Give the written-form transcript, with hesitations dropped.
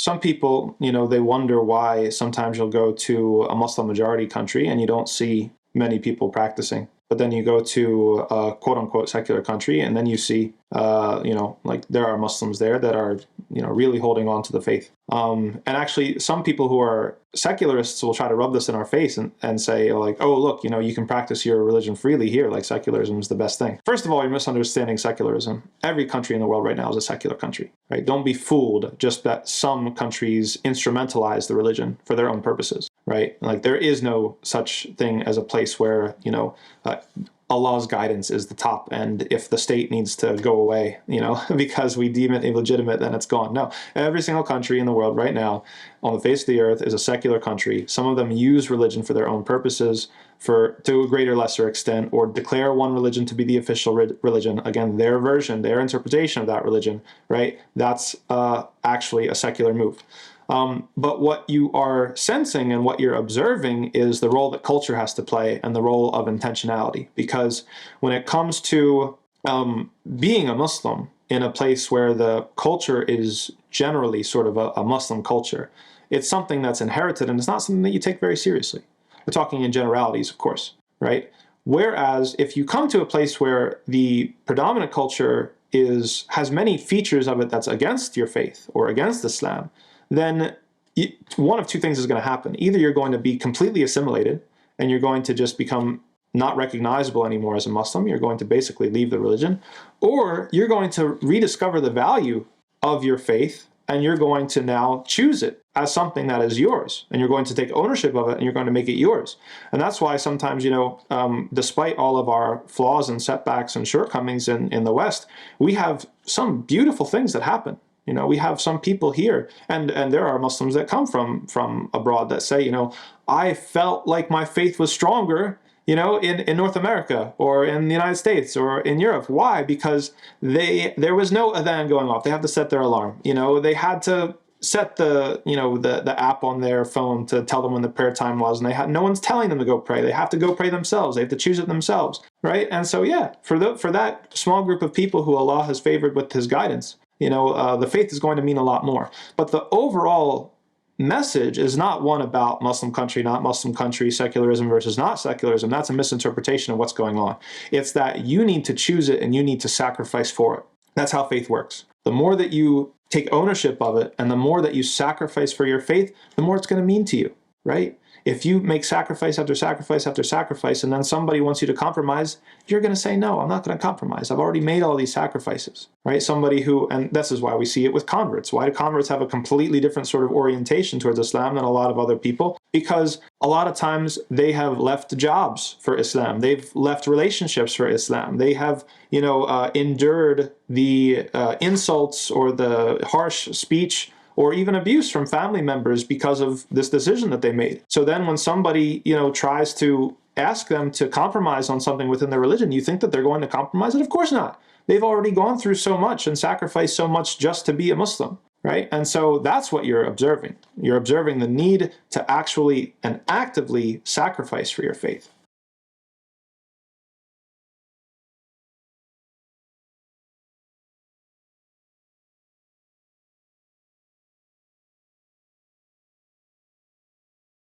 some people, they wonder why sometimes you'll go to a Muslim majority country and you don't see many people practicing. But then you go to a quote unquote secular country and then you see, like there are Muslims there that are, really holding on to the faith. And actually some people who are secularists will try to rub this in our face and say like, oh, look, you can practice your religion freely here. Like secularism is the best thing. First of all, you're misunderstanding secularism. Every country in the world right now is a secular country, right? Don't be fooled just that some countries instrumentalize the religion for their own purposes, right? Like there is no such thing as a place where, Allah's guidance is the top, and if the state needs to go away, because we deem it illegitimate, then it's gone. No, every single country in the world right now on the face of the earth is a secular country. Some of them use religion for their own purposes, to a greater lesser extent, or declare one religion to be the official religion. Again, their version, their interpretation of that religion, right? That's actually a secular move. But what you are sensing and what you're observing is the role that culture has to play and the role of intentionality. Because when it comes to being a Muslim in a place where the culture is generally sort of a Muslim culture, it's something that's inherited and it's not something that you take very seriously. We're talking in generalities, of course, right? Whereas if you come to a place where the predominant culture has many features of it that's against your faith or against Islam, then one of two things is going to happen. Either you're going to be completely assimilated and you're going to just become not recognizable anymore as a Muslim. You're going to basically leave the religion, or you're going to rediscover the value of your faith and you're going to now choose it as something that is yours, and you're going to take ownership of it and you're going to make it yours. And that's why sometimes, despite all of our flaws and setbacks and shortcomings in the West, we have some beautiful things that happen. We have some people here, and there are Muslims that come from abroad that say, I felt like my faith was stronger, in North America or in the United States or in Europe. Why? Because there was no adhan going off. They have to set their alarm. They had to set the app on their phone to tell them when the prayer time was, and no one's telling them to go pray. They have to go pray themselves. They have to choose it themselves, right? And so, yeah, for that small group of people who Allah has favored with His guidance, the faith is going to mean a lot more. But the overall message is not one about Muslim country, not Muslim country, secularism versus not secularism. That's a misinterpretation of what's going on. It's that you need to choose it and you need to sacrifice for it. That's how faith works. The more that you take ownership of it and the more that you sacrifice for your faith, the more it's going to mean to you, right? If you make sacrifice after sacrifice after sacrifice and then somebody wants you to compromise, you're going to say, no, I'm not going to compromise. I've already made all these sacrifices, right? Somebody who, and this is why we see it with converts. Why do converts have a completely different sort of orientation towards Islam than a lot of other people? Because a lot of times they have left jobs for Islam. They've left relationships for Islam. They have, endured the insults or the harsh speech or even abuse from family members because of this decision that they made. So then when somebody, tries to ask them to compromise on something within their religion, you think that they're going to compromise it? Of course not. They've already gone through so much and sacrificed so much just to be a Muslim, right? And so that's what you're observing. You're observing the need to actually and actively sacrifice for your faith.